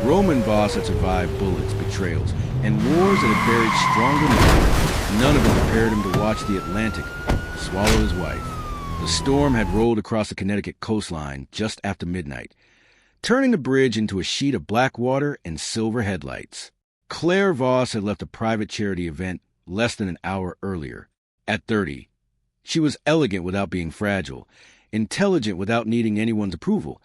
Roman Voss had survived bullets, betrayals, and wars that had buried stronger men. None of them prepared him to watch the Atlantic swallow his wife. The storm had rolled across the Connecticut coastline just after midnight, turning the bridge into a sheet of black water and silver headlights. Claire Voss had left a private charity event less than an hour earlier. At 30, she was elegant without being fragile, intelligent without needing anyone's approval,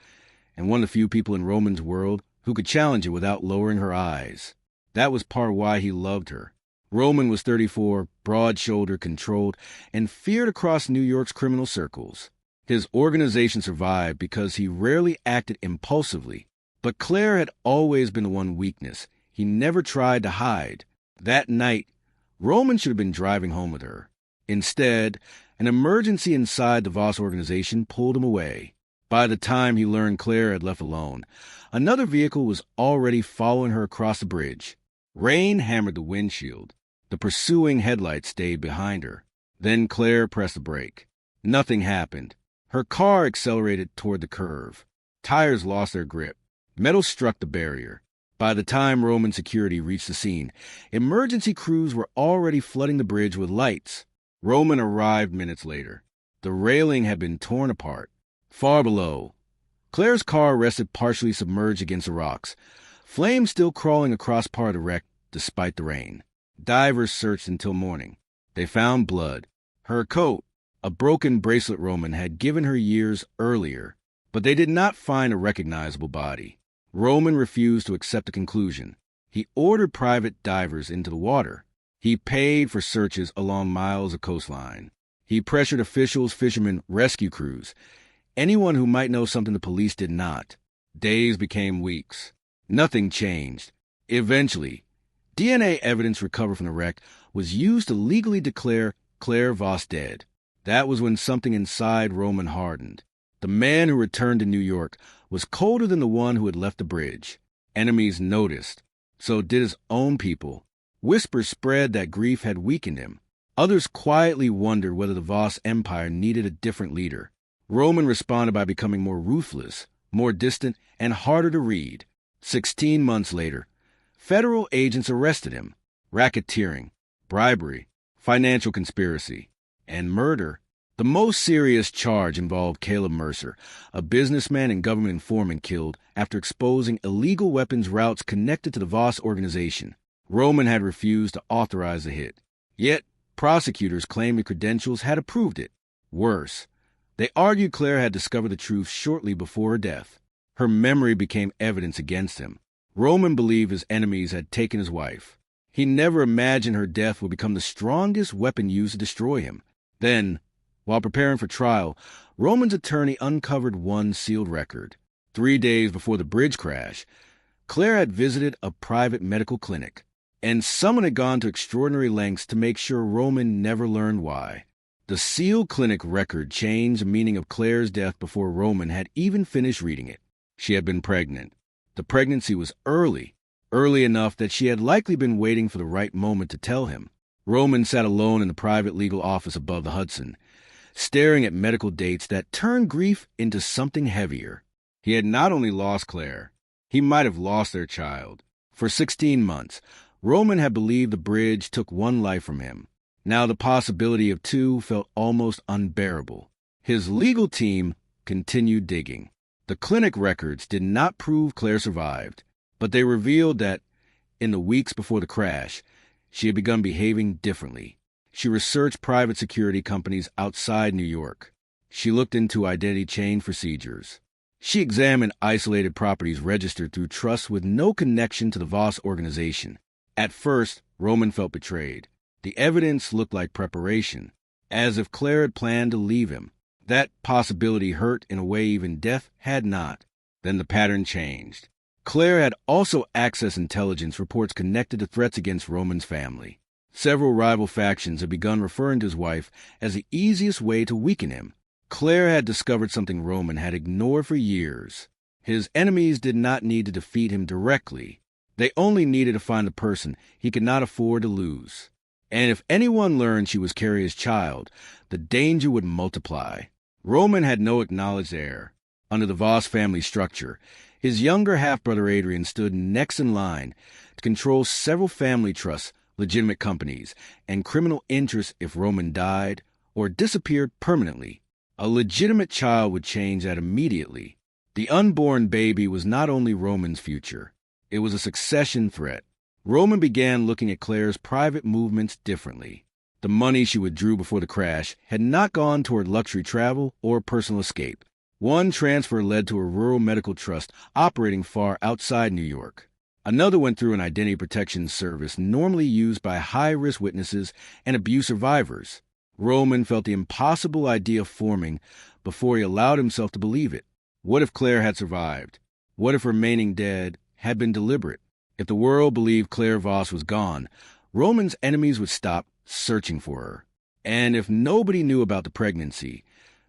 and one of the few people in Roman's world who could challenge it without lowering her eyes. That was part why he loved her. Roman was 34, broad-shouldered, controlled, and feared across New York's criminal circles. His organization survived because he rarely acted impulsively, but Claire had always been the one weakness he never tried to hide. That night, Roman should have been driving home with her. Instead, an emergency inside the Voss organization pulled him away. By the time he learned Claire had left alone, another vehicle was already following her across the bridge. Rain hammered the windshield. The pursuing headlights stayed behind her. Then Claire pressed the brake. Nothing happened. Her car accelerated toward the curve. Tires lost their grip. Metal struck the barrier. By the time Roman security reached the scene, emergency crews were already flooding the bridge with lights. Roman arrived minutes later. The railing had been torn apart. Far below, Claire's car rested partially submerged against the rocks, flames still crawling across part of the wreck despite the rain. Divers searched until morning. They found blood. Her coat, a broken bracelet Roman had given her years earlier, but they did not find a recognizable body. Roman refused to accept the conclusion. He ordered private divers into the water. He paid for searches along miles of coastline. He pressured officials, fishermen, rescue crews, anyone who might know something the police did not. Days became weeks. Nothing changed. Eventually, DNA evidence recovered from the wreck was used to legally declare Claire Voss dead. That was when something inside Roman hardened. The man who returned to New York was colder than the one who had left the bridge. Enemies noticed. So did his own people. Whispers spread that grief had weakened him. Others quietly wondered whether the Voss empire needed a different leader. Roman responded by becoming more ruthless, more distant, and harder to read. 16 months later, federal agents arrested him. Racketeering, bribery, financial conspiracy, and murder. The most serious charge involved Caleb Mercer, a businessman and government informant killed after exposing illegal weapons routes connected to the Voss organization. Roman had refused to authorize the hit. Yet, prosecutors claimed the credentials had approved it. Worse, they argued Claire had discovered the truth shortly before her death. Her memory became evidence against him. Roman believed his enemies had taken his wife. He never imagined her death would become the strongest weapon used to destroy him. Then, while preparing for trial, Roman's attorney uncovered one sealed record. 3 days before the bridge crash, Claire had visited a private medical clinic, and someone had gone to extraordinary lengths to make sure Roman never learned why. The sealed clinic record changed the meaning of Claire's death before Roman had even finished reading it. She had been pregnant. The pregnancy was early enough that she had likely been waiting for the right moment to tell him. Roman sat alone in the private legal office above the Hudson, staring at medical dates that turned grief into something heavier. He had not only lost Claire, he might have lost their child. For 16 months, Roman had believed the bridge took one life from him. Now the possibility of 2 felt almost unbearable. His legal team continued digging. The clinic records did not prove Claire survived, but they revealed that, in the weeks before the crash, she had begun behaving differently. She researched private security companies outside New York. She looked into identity chain procedures. She examined isolated properties registered through trusts with no connection to the Voss organization. At first, Roman felt betrayed. The evidence looked like preparation, as if Claire had planned to leave him. That possibility hurt in a way even death had not. Then the pattern changed. Claire had also accessed intelligence reports connected to threats against Roman's family. Several rival factions had begun referring to his wife as the easiest way to weaken him. Claire had discovered something Roman had ignored for years. His enemies did not need to defeat him directly. They only needed to find the person he could not afford to lose. And if anyone learned she was Carrier's child, the danger would multiply. Roman had no acknowledged heir. Under the Voss family structure, His younger half-brother Adrian stood next in line to control several family trusts, legitimate companies, and criminal interests if Roman died or disappeared permanently. A legitimate child would change that immediately. The unborn baby was not only Roman's future, it was a succession threat. Roman began looking at Claire's private movements differently. The money she withdrew before the crash had not gone toward luxury travel or personal escape. One transfer led to a rural medical trust operating far outside New York. Another went through an identity protection service normally used by high-risk witnesses and abuse survivors. Roman felt the impossible idea forming before he allowed himself to believe it. What if Claire had survived? What if remaining dead had been deliberate? If the world believed Claire Voss was gone, Roman's enemies would stop searching for her. And if nobody knew about the pregnancy,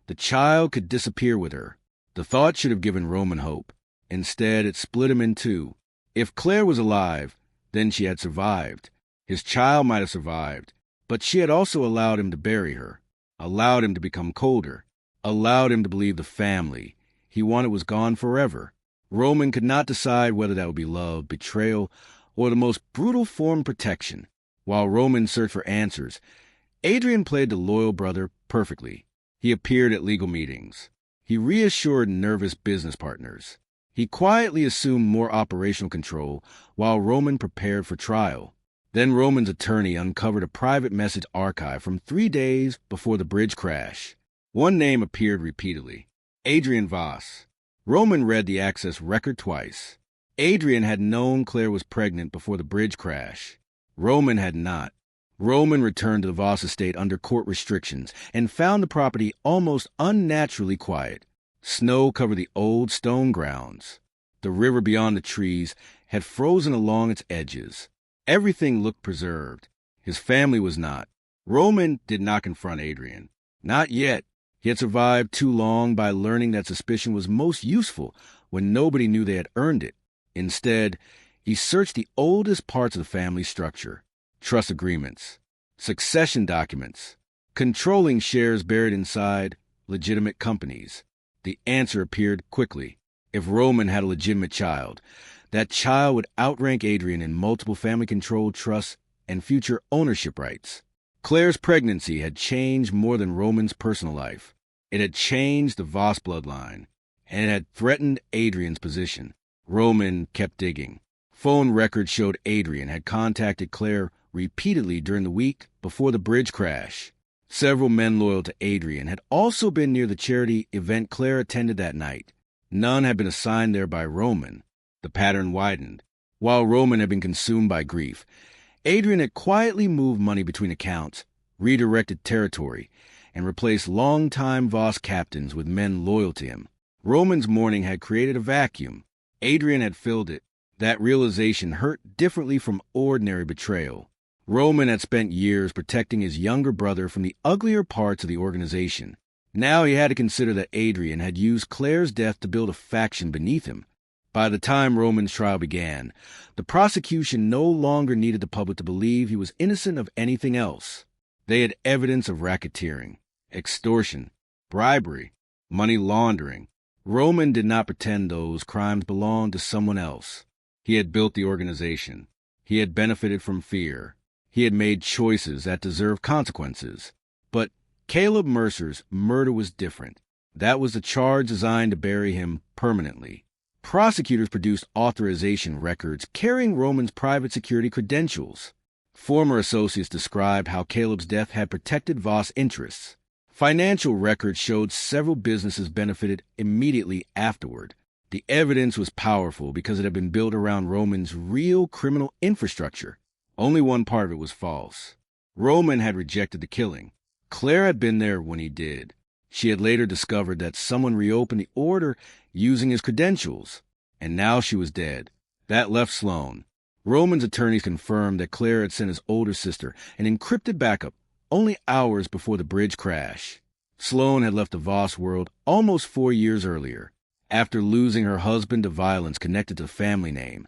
the child could disappear with her. The thought should have given Roman hope. Instead, it split him in two. If Claire was alive, then she had survived. His child might have survived, but she had also allowed him to bury her, allowed him to become colder, allowed him to believe the family he wanted was gone forever. Roman could not decide whether that would be love, betrayal, or the most brutal form of protection. While Roman searched for answers, Adrian played the loyal brother perfectly. He appeared at legal meetings. He reassured nervous business partners. He quietly assumed more operational control while Roman prepared for trial. Then Roman's attorney uncovered a private message archive from 3 days before the bridge crash. One name appeared repeatedly: Adrian Voss. Roman read the access record twice. Adrian had known Claire was pregnant before the bridge crash. Roman had not. Roman returned to the Voss estate under court restrictions and found the property almost unnaturally quiet. Snow covered the old stone grounds. The river beyond the trees had frozen along its edges. Everything looked preserved. His family was not. Roman did not confront Adrian. Not yet. He had survived too long by learning that suspicion was most useful when nobody knew they had earned it. Instead, he searched the oldest parts of the family structure: trust agreements, succession documents, controlling shares buried inside legitimate companies. The answer appeared quickly. If Roman had a legitimate child, that child would outrank Adrian in multiple family-controlled trusts and future ownership rights. Claire's pregnancy had changed more than Roman's personal life. It had changed the Voss bloodline, and it had threatened Adrian's position. Roman kept digging. Phone records showed Adrian had contacted Claire repeatedly during the week before the bridge crash. Several men loyal to Adrian had also been near the charity event Claire attended that night. None had been assigned there by Roman. The pattern widened. While Roman had been consumed by grief, Adrian had quietly moved money between accounts, redirected territory, and replaced longtime Voss captains with men loyal to him. Roman's mourning had created a vacuum. Adrian had filled it. That realization hurt differently from ordinary betrayal. Roman had spent years protecting his younger brother from the uglier parts of the organization. Now he had to consider that Adrian had used Claire's death to build a faction beneath him. By the time Roman's trial began, the prosecution no longer needed the public to believe he was innocent of anything else. They had evidence of racketeering, extortion, bribery, money laundering. Roman did not pretend those crimes belonged to someone else. He had built the organization. He had benefited from fear. He had made choices that deserved consequences. But Caleb Mercer's murder was different. That was the charge designed to bury him permanently. Prosecutors produced authorization records carrying Roman's private security credentials. Former associates described how Caleb's death had protected Voss interests. Financial records showed several businesses benefited immediately afterward. The evidence was powerful because it had been built around Roman's real criminal infrastructure. Only one part of it was false. Roman had rejected the killing. Claire had been there when he did. She had later discovered that someone reopened the order using his credentials, and now she was dead. That left Sloan. Roman's attorneys confirmed that Claire had sent his older sister an encrypted backup only hours before the bridge crash. Sloan had left the Voss world almost 4 years earlier. After losing her husband to violence connected to the family name,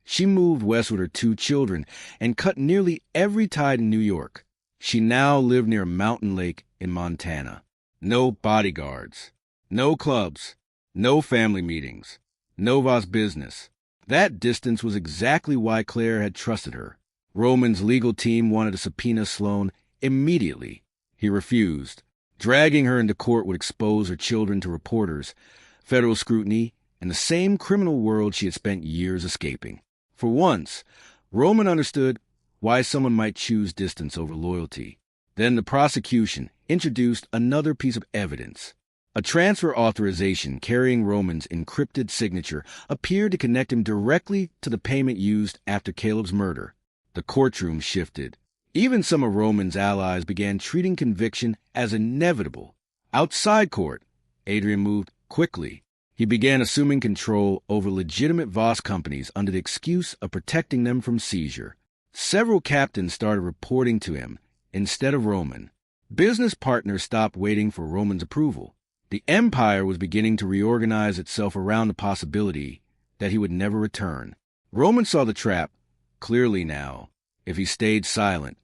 she moved west with her 2 children and cut nearly every tie in New York. She now lived near a mountain lake in Montana. No bodyguards, no clubs, no family meetings, No Voss business. That distance was exactly why Claire had trusted her. Roman's legal team wanted to subpoena Sloan immediately. He refused. Dragging her into court would expose her children to reporters, federal scrutiny, and the same criminal world she had spent years escaping. For once, Roman understood why someone might choose distance over loyalty. Then the prosecution introduced another piece of evidence. A transfer authorization carrying Roman's encrypted signature appeared to connect him directly to the payment used after Caleb's murder. The courtroom shifted. Even some of Roman's allies began treating conviction as inevitable. Outside court, Adrian moved quickly. He began assuming control over legitimate Voss companies under the excuse of protecting them from seizure. Several captains started reporting to him instead of Roman. Business partners stopped waiting for Roman's approval. The empire was beginning to reorganize itself around the possibility that he would never return. Roman saw the trap clearly now. If he stayed silent,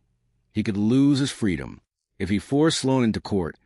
he could lose his freedom. If he forced Sloan into court,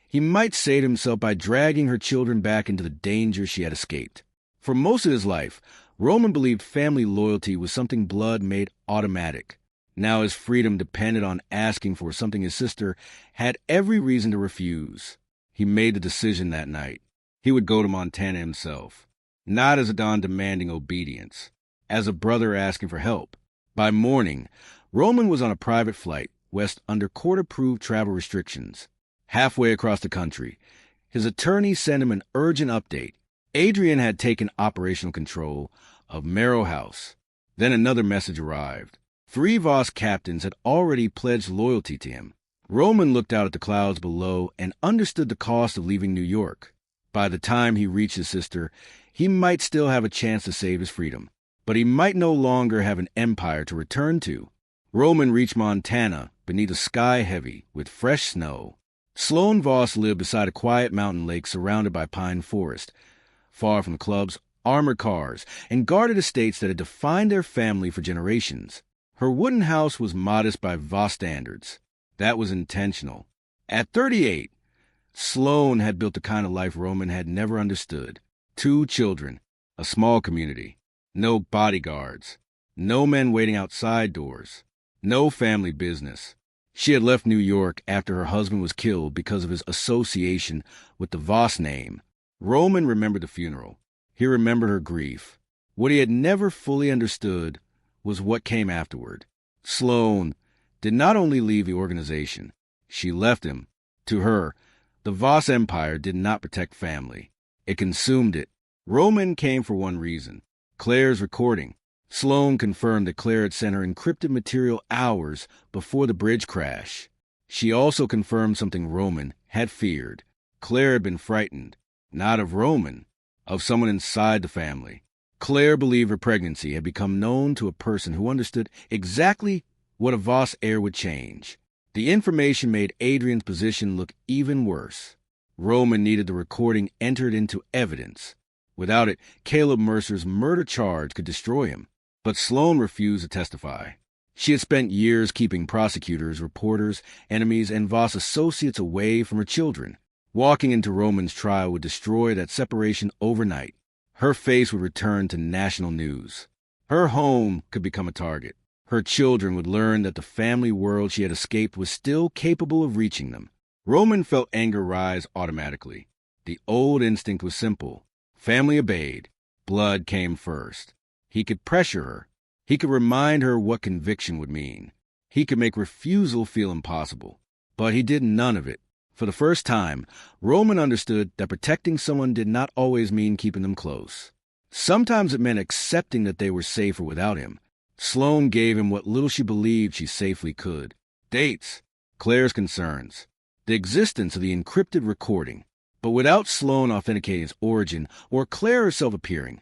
he might save himself by dragging her children back into the danger she had escaped. For most of his life, Roman believed family loyalty was something blood made automatic. Now his freedom depended on asking for something his sister had every reason to refuse. He made the decision that night. He would go to Montana himself, not as a Don demanding obedience, as a brother asking for help. By morning, Roman was on a private flight west under court-approved travel restrictions. Halfway across the country, his attorney sent him an urgent update. Adrian had taken operational control of Merrow House. Then another message arrived. 3 Voss captains had already pledged loyalty to him. Roman looked out at the clouds below and understood the cost of leaving New York. By the time he reached his sister, he might still have a chance to save his freedom, but he might no longer have an empire to return to. Roman reached Montana beneath a sky heavy with fresh snow. Sloan Voss lived beside a quiet mountain lake surrounded by pine forest, far from clubs, armored cars, and guarded estates that had defined their family for generations. Her wooden house was modest by Voss standards. That was intentional. At 38, Sloan had built the kind of life Roman had never understood. 2 children, a small community, no bodyguards, no men waiting outside doors, no family business. She had left New York after her husband was killed because of his association with the Voss name. Roman remembered the funeral. He remembered her grief. What he had never fully understood was what came afterward. Sloan did not only leave the organization, she left him. To her, the Voss empire did not protect family. It consumed it. Roman came for one reason: Claire's recording. Sloan confirmed that Claire had sent her encrypted material hours before the bridge crash. She also confirmed something Roman had feared. Claire had been frightened, not of Roman, of someone inside the family. Claire believed her pregnancy had become known to a person who understood exactly what a Voss heir would change. The information made Adrian's position look even worse. Roman needed the recording entered into evidence. Without it, Caleb Mercer's murder charge could destroy him. But Sloan refused to testify. She had spent years keeping prosecutors, reporters, enemies, and Voss associates away from her children. Walking into Roman's trial would destroy that separation overnight. Her face would return to national news. Her home could become a target. Her children would learn that the family world she had escaped was still capable of reaching them. Roman felt anger rise automatically. The old instinct was simple. Family obeyed. Blood came first. He could pressure her. He could remind her what conviction would mean. He could make refusal feel impossible. But he did none of it. For the first time, Roman understood that protecting someone did not always mean keeping them close. Sometimes it meant accepting that they were safer without him. Sloan gave him what little she believed she safely could: dates, Claire's concerns, the existence of the encrypted recording. But without Sloan authenticating its origin or Claire herself appearing,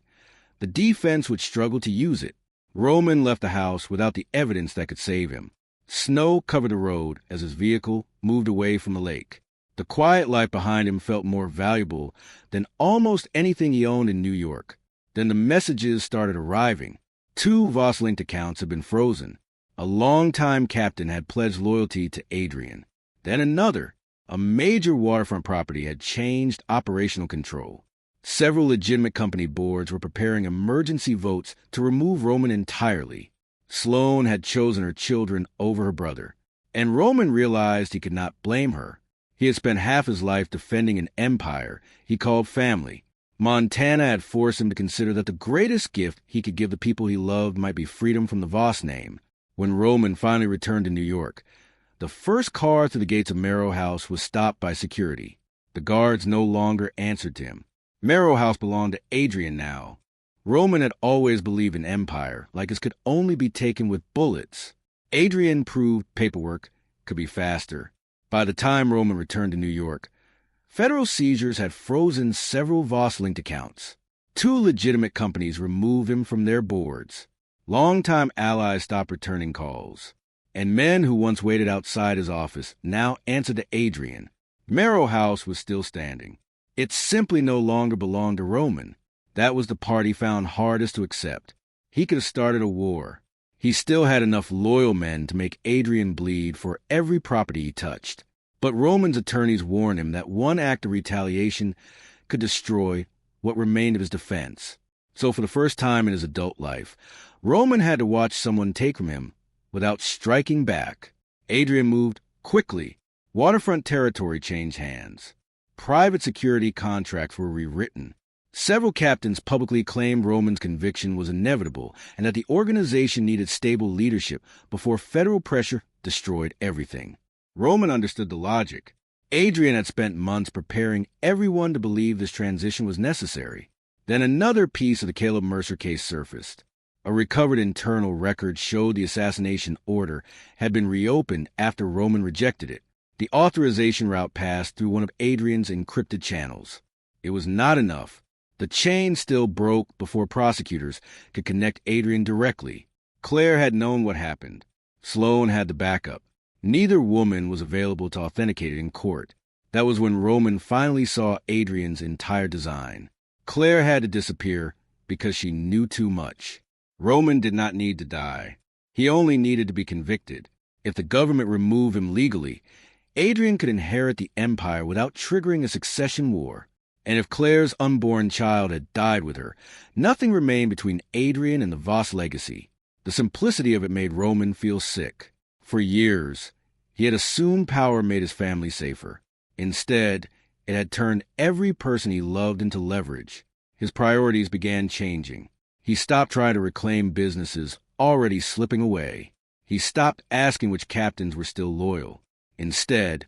the defense would struggle to use it. Roman left the house without the evidence that could save him. Snow covered the road as his vehicle moved away from the lake. The quiet life behind him felt more valuable than almost anything he owned in New York. Then the messages started arriving. 2 Voss-linked accounts had been frozen. A longtime captain had pledged loyalty to Adrian. Then another, a major waterfront property, had changed operational control. Several legitimate company boards were preparing emergency votes to remove Roman entirely. Sloane had chosen her children over her brother, and Roman realized he could not blame her. He had spent half his life defending an empire he called family. Montana had forced him to consider that the greatest gift he could give the people he loved might be freedom from the Voss name. When Roman finally returned to New York, the first car through the gates of Merrow House was stopped by security. The guards no longer answered to him. Merrow House belonged to Adrian now. Roman had always believed an empire like his could only be taken with bullets. Adrian proved paperwork could be faster. By the time Roman returned to New York, federal seizures had frozen several Voss-linked accounts. 2 legitimate companies removed him from their boards. Longtime allies stopped returning calls, and men who once waited outside his office now answered to Adrian. Merrow House was still standing. It simply no longer belonged to Roman. That was the part he found hardest to accept. He could have started a war. He still had enough loyal men to make Adrian bleed for every property he touched. But Roman's attorneys warned him that one act of retaliation could destroy what remained of his defense. So for the first time in his adult life, Roman had to watch someone take from him without striking back. Adrian moved quickly. Waterfront territory changed hands. Private security contracts were rewritten. Several captains publicly claimed Roman's conviction was inevitable and that the organization needed stable leadership before federal pressure destroyed everything. Roman understood the logic. Adrian had spent months preparing everyone to believe this transition was necessary. Then another piece of the Caleb Mercer case surfaced. A recovered internal record showed the assassination order had been reopened after Roman rejected it. The authorization route passed through one of Adrian's encrypted channels. It was not enough. The chain still broke before prosecutors could connect Adrian directly. Claire had known what happened. Sloane had the backup. Neither woman was available to authenticate it in court. That was when Roman finally saw Adrian's entire design. Claire had to disappear because she knew too much. Roman did not need to die. He only needed to be convicted. If the government removed him legally, Adrian could inherit the empire without triggering a succession war. And if Claire's unborn child had died with her, nothing remained between Adrian and the Voss legacy. The simplicity of it made Roman feel sick. For years, he had assumed power made his family safer. Instead, it had turned every person he loved into leverage. His priorities began changing. He stopped trying to reclaim businesses already slipping away. He stopped asking which captains were still loyal. Instead,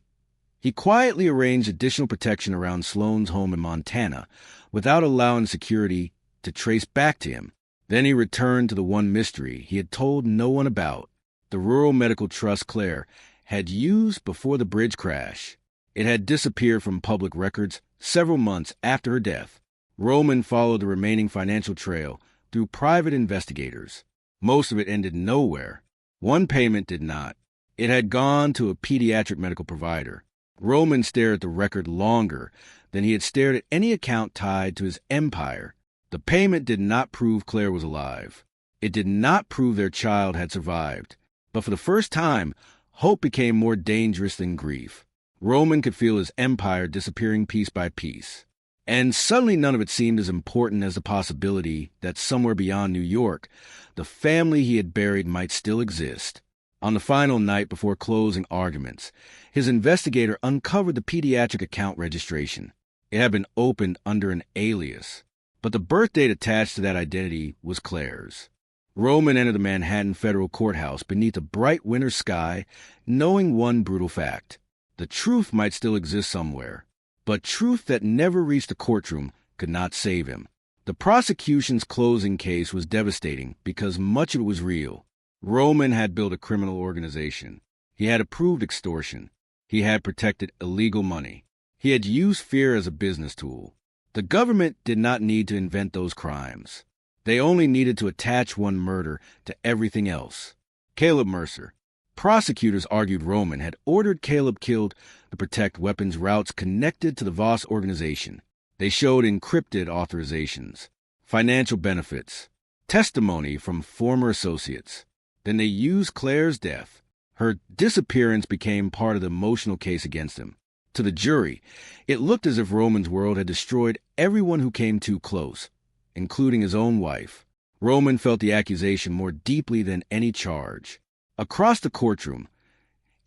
he quietly arranged additional protection around Sloane's home in Montana without allowing security to trace back to him. Then he returned to the one mystery he had told no one about, the rural medical trust Claire had used before the bridge crash. It had disappeared from public records several months after her death. Roman followed the remaining financial trail through private investigators. Most of it ended nowhere. One payment did not. It had gone to a pediatric medical provider. Roman stared at the record longer than he had stared at any account tied to his empire. The payment did not prove Claire was alive. It did not prove their child had survived. But for the first time, hope became more dangerous than grief. Roman could feel his empire disappearing piece by piece. And suddenly none of it seemed as important as the possibility that somewhere beyond New York, the family he had buried might still exist. On the final night before closing arguments, his investigator uncovered the pediatric account registration. It had been opened under an alias, but the birth date attached to that identity was Claire's. Roman entered the Manhattan Federal Courthouse beneath a bright winter sky, knowing one brutal fact. The truth might still exist somewhere, but truth that never reached the courtroom could not save him. The prosecution's closing case was devastating because much of it was real. Roman had built a criminal organization. He had approved extortion. He had protected illegal money. He had used fear as a business tool. The government did not need to invent those crimes. They only needed to attach one murder to everything else. Caleb Mercer. Prosecutors argued Roman had ordered Caleb killed to protect weapons routes connected to the Voss organization. They showed encrypted authorizations, financial benefits, testimony from former associates. Then they used Claire's death. Her disappearance became part of the emotional case against him. To the jury, it looked as if Roman's world had destroyed everyone who came too close, including his own wife. Roman felt the accusation more deeply than any charge. Across the courtroom,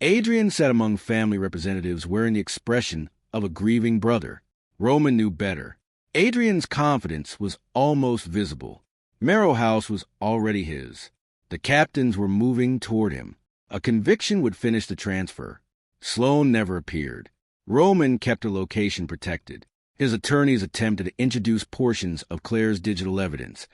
Adrian sat among family representatives wearing the expression of a grieving brother. Roman knew better. Adrian's confidence was almost visible. Merrill House was already his. The captains were moving toward him. A conviction would finish the transfer. Sloan never appeared. Roman kept her location protected. His attorneys attempted to introduce portions of Claire's digital evidence,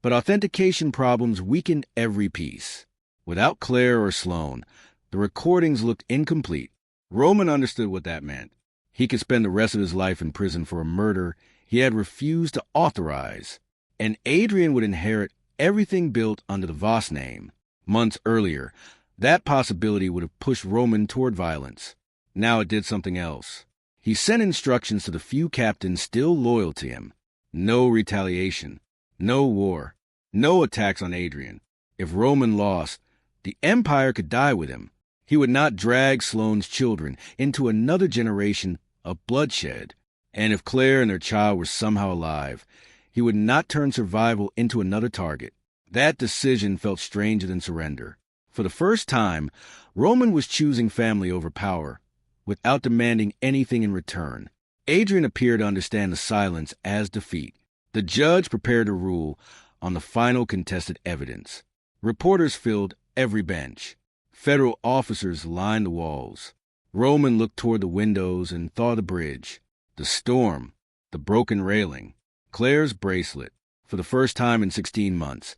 but authentication problems weakened every piece. Without Claire or Sloan, the recordings looked incomplete. Roman understood what that meant. He could spend the rest of his life in prison for a murder he had refused to authorize, and Adrian would inherit everything built under the Voss name. Months earlier, that possibility would have pushed Roman toward violence. Now it did something else. He sent instructions to the few captains still loyal to him. No retaliation, no war, no attacks on Adrian. If Roman lost, the Empire could die with him. He would not drag Sloane's children into another generation of bloodshed. And if Claire and their child were somehow alive, he would not turn survival into another target. That decision felt stranger than surrender. For the first time, Roman was choosing family over power, without demanding anything in return. Adrian appeared to understand the silence as defeat. The judge prepared to rule on the final contested evidence. Reporters filled every bench. Federal officers lined the walls. Roman looked toward the windows and thought of the bridge, the storm, the broken railing, Claire's bracelet. For the first time in 16 months,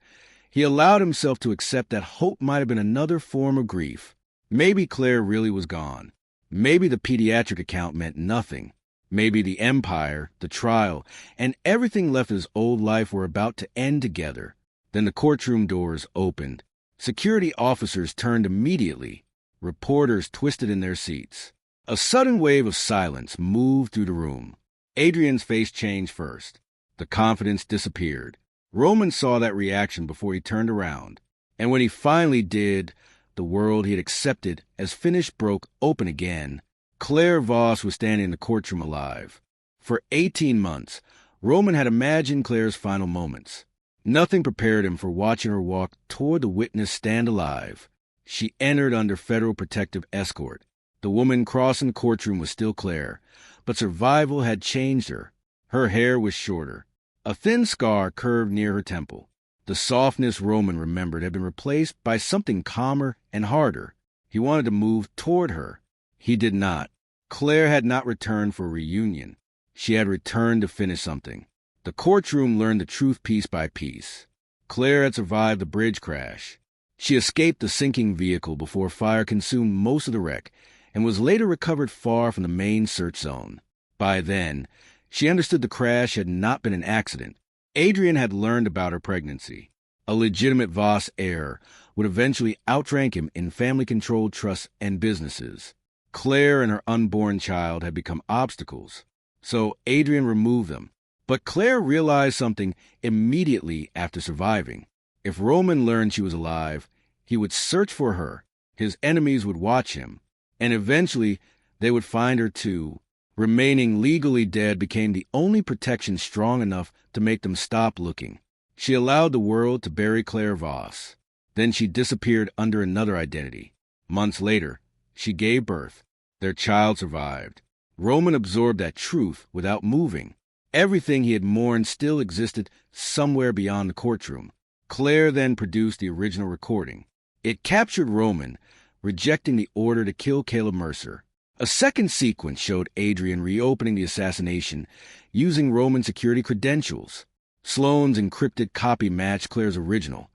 he allowed himself to accept that hope might have been another form of grief. Maybe Claire really was gone. Maybe the pediatric account meant nothing. Maybe the Empire, the trial, and everything left of his old life were about to end together. Then the courtroom doors opened. Security officers turned immediately. Reporters twisted in their seats. A sudden wave of silence moved through the room. Adrian's face changed first. The confidence disappeared. Roman saw that reaction before he turned around. And when he finally did, the world he had accepted as finished broke open again. Claire Voss was standing in the courtroom alive. For 18 months, Roman had imagined Claire's final moments. Nothing prepared him for watching her walk toward the witness stand alive. She entered under federal protective escort. The woman crossing the courtroom was still Claire, but survival had changed her. Her hair was shorter. A thin scar curved near her temple. The softness Roman remembered had been replaced by something calmer and harder. He wanted to move toward her. He did not. Claire had not returned for a reunion. She had returned to finish something. The courtroom learned the truth piece by piece. Claire had survived the bridge crash. She escaped the sinking vehicle before fire consumed most of the wreck and was later recovered far from the main search zone. By then, she understood the crash had not been an accident. Adrian had learned about her pregnancy. A legitimate Voss heir would eventually outrank him in family-controlled trusts and businesses. Claire and her unborn child had become obstacles, so Adrian removed them. But Claire realized something immediately after surviving. If Roman learned she was alive, he would search for her. His enemies would watch him, and eventually they would find her too. Remaining legally dead became the only protection strong enough to make them stop looking. She allowed the world to bury Claire Voss. Then she disappeared under another identity. Months later, she gave birth. Their child survived. Roman absorbed that truth without moving. Everything he had mourned still existed somewhere beyond the courtroom. Claire then produced the original recording. It captured Roman, rejecting the order to kill Caleb Mercer. A second sequence showed Adrian reopening the assassination using Roman security credentials. Sloane's encrypted copy matched Claire's original,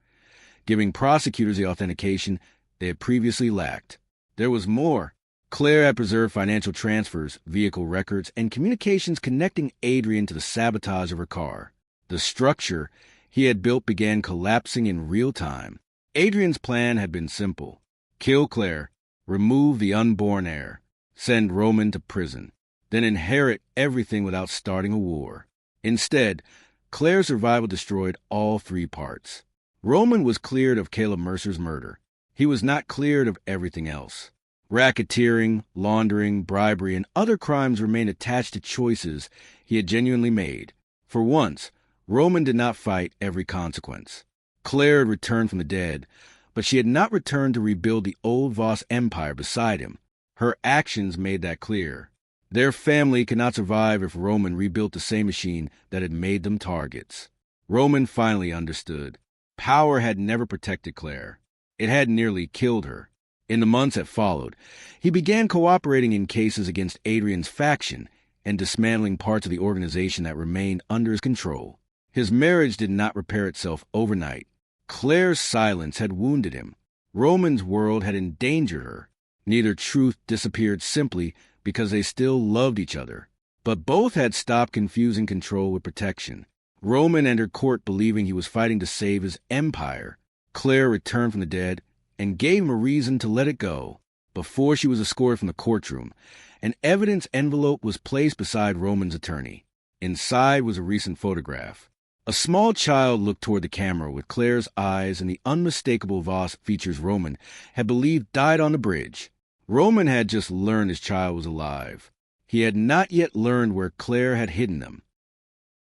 giving prosecutors the authentication they had previously lacked. There was more. Claire had preserved financial transfers, vehicle records, and communications connecting Adrian to the sabotage of her car. The structure he had built began collapsing in real time. Adrian's plan had been simple. Kill Claire, remove the unborn heir, send Roman to prison, then inherit everything without starting a war. Instead, Claire's survival destroyed all three parts. Roman was cleared of Caleb Mercer's murder. He was not cleared of everything else. Racketeering, laundering, bribery, and other crimes remained attached to choices he had genuinely made. For once, Roman did not fight every consequence. Claire had returned from the dead, but she had not returned to rebuild the old Voss empire beside him. Her actions made that clear. Their family could not survive if Roman rebuilt the same machine that had made them targets. Roman finally understood. Power had never protected Claire. It had nearly killed her. In the months that followed, he began cooperating in cases against Adrian's faction and dismantling parts of the organization that remained under his control. His marriage did not repair itself overnight. Claire's silence had wounded him. Roman's world had endangered her. Neither truth disappeared simply because they still loved each other. But both had stopped confusing control with protection. Roman entered court believing he was fighting to save his empire. Claire returned from the dead and gave him a reason to let it go. Before she was escorted from the courtroom, an evidence envelope was placed beside Roman's attorney. Inside was a recent photograph. A small child looked toward the camera with Claire's eyes, and the unmistakable Voss features Roman had believed died on the bridge. Roman had just learned his child was alive. He had not yet learned where Claire had hidden them.